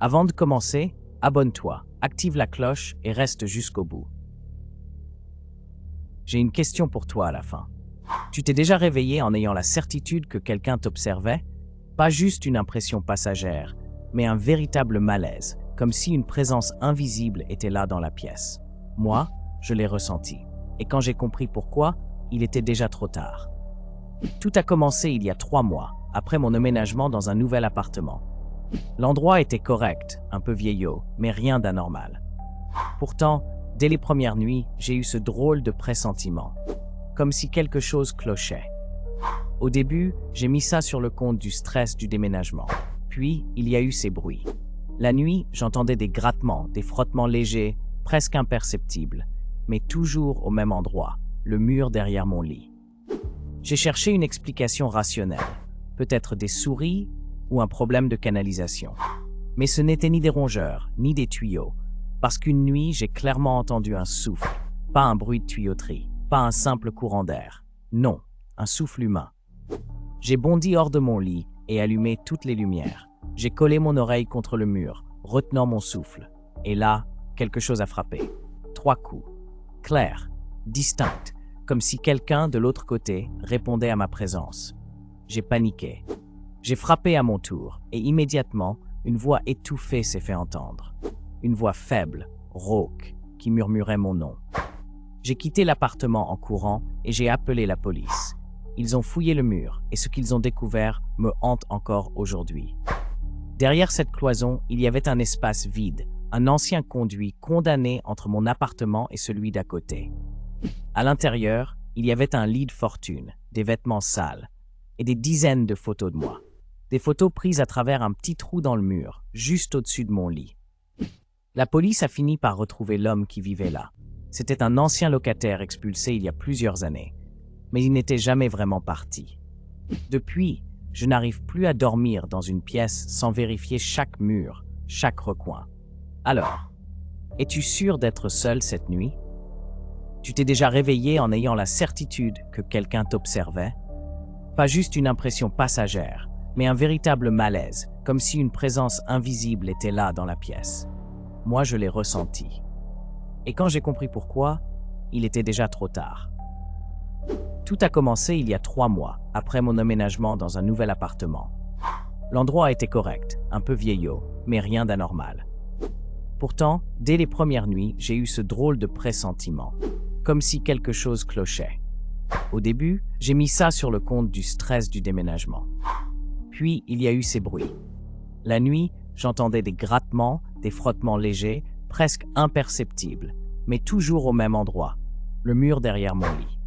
Avant de commencer, abonne-toi, active la cloche et reste jusqu'au bout. J'ai une question pour toi à la fin. Tu t'es déjà réveillé en ayant la certitude que quelqu'un t'observait? Pas juste une impression passagère, mais un véritable malaise, comme si une présence invisible était là dans la pièce. Moi, je l'ai ressenti. Et quand j'ai compris pourquoi, il était déjà trop tard. Tout a commencé il y a 3 mois, après mon emménagement dans un nouvel appartement. L'endroit était correct, un peu vieillot, mais rien d'anormal. Pourtant, dès les premières nuits, j'ai eu ce drôle de pressentiment, comme si quelque chose clochait. Au début, j'ai mis ça sur le compte du stress du déménagement. Puis, il y a eu ces bruits. La nuit, j'entendais des grattements, des frottements légers, presque imperceptibles, mais toujours au même endroit, le mur derrière mon lit. J'ai cherché une explication rationnelle, peut-être des souris ou un problème de canalisation. Mais ce n'était ni des rongeurs, ni des tuyaux, parce qu'une nuit, j'ai clairement entendu un souffle, pas un bruit de tuyauterie, pas un simple courant d'air. Non, un souffle humain. J'ai bondi hors de mon lit et allumé toutes les lumières. J'ai collé mon oreille contre le mur, retenant mon souffle. Et là, quelque chose a frappé. 3 coups. Clairs, distincts, comme si quelqu'un de l'autre côté répondait à ma présence. J'ai paniqué. J'ai frappé à mon tour et immédiatement, une voix étouffée s'est fait entendre. Une voix faible, rauque, qui murmurait mon nom. J'ai quitté l'appartement en courant et j'ai appelé la police. Ils ont fouillé le mur et ce qu'ils ont découvert me hante encore aujourd'hui. Derrière cette cloison, il y avait un espace vide, un ancien conduit condamné entre mon appartement et celui d'à côté. À l'intérieur, il y avait un lit de fortune, des vêtements sales et des dizaines de photos de moi. Des photos prises à travers un petit trou dans le mur, juste au-dessus de mon lit. La police a fini par retrouver l'homme qui vivait là. C'était un ancien locataire expulsé il y a plusieurs années, mais il n'était jamais vraiment parti. Depuis, je n'arrive plus à dormir dans une pièce sans vérifier chaque mur, chaque recoin. Alors, es-tu sûr d'être seul cette nuit? Tu t'es déjà réveillé en ayant la certitude que quelqu'un t'observait? Pas juste une impression passagère, mais un véritable malaise, comme si une présence invisible était là dans la pièce. Moi, je l'ai ressenti. Et quand j'ai compris pourquoi, il était déjà trop tard. Tout a commencé il y a 3 mois, après mon emménagement dans un nouvel appartement. L'endroit était correct, un peu vieillot, mais rien d'anormal. Pourtant, dès les premières nuits, j'ai eu ce drôle de pressentiment, comme si quelque chose clochait. Au début, j'ai mis ça sur le compte du stress du déménagement. Puis, il y a eu ces bruits. La nuit, j'entendais des grattements, des frottements légers, presque imperceptibles, mais toujours au même endroit, le mur derrière mon lit.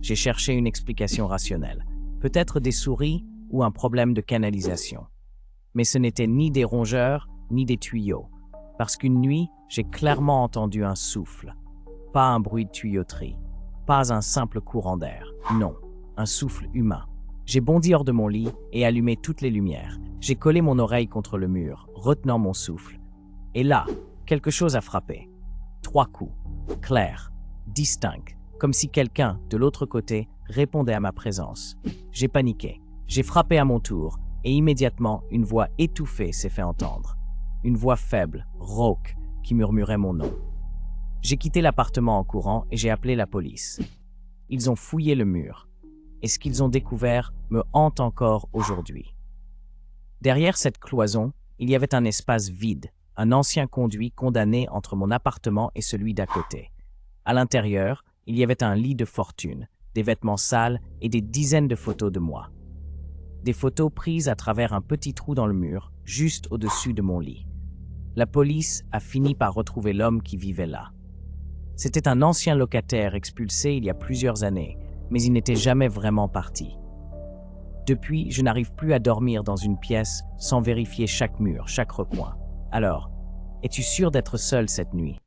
J'ai cherché une explication rationnelle, peut-être des souris ou un problème de canalisation. Mais ce n'était ni des rongeurs, ni des tuyaux, parce qu'une nuit, j'ai clairement entendu un souffle, pas un bruit de tuyauterie, pas un simple courant d'air, non, un souffle humain. J'ai bondi hors de mon lit et allumé toutes les lumières. J'ai collé mon oreille contre le mur, retenant mon souffle. Et là, quelque chose a frappé. 3 coups, clairs, distincts, comme si quelqu'un, de l'autre côté, répondait à ma présence. J'ai paniqué. J'ai frappé à mon tour et immédiatement, une voix étouffée s'est fait entendre. Une voix faible, rauque, qui murmurait mon nom. J'ai quitté l'appartement en courant et j'ai appelé la police. Ils ont fouillé le mur. Et ce qu'ils ont découvert me hante encore aujourd'hui. Derrière cette cloison, il y avait un espace vide, un ancien conduit condamné entre mon appartement et celui d'à côté. À l'intérieur, il y avait un lit de fortune, des vêtements sales et des dizaines de photos de moi. Des photos prises à travers un petit trou dans le mur, juste au-dessus de mon lit. La police a fini par retrouver l'homme qui vivait là. C'était un ancien locataire expulsé il y a plusieurs années, mais il n'était jamais vraiment parti. Depuis, je n'arrive plus à dormir dans une pièce sans vérifier chaque mur, chaque recoin. Alors, es-tu sûr d'être seul cette nuit?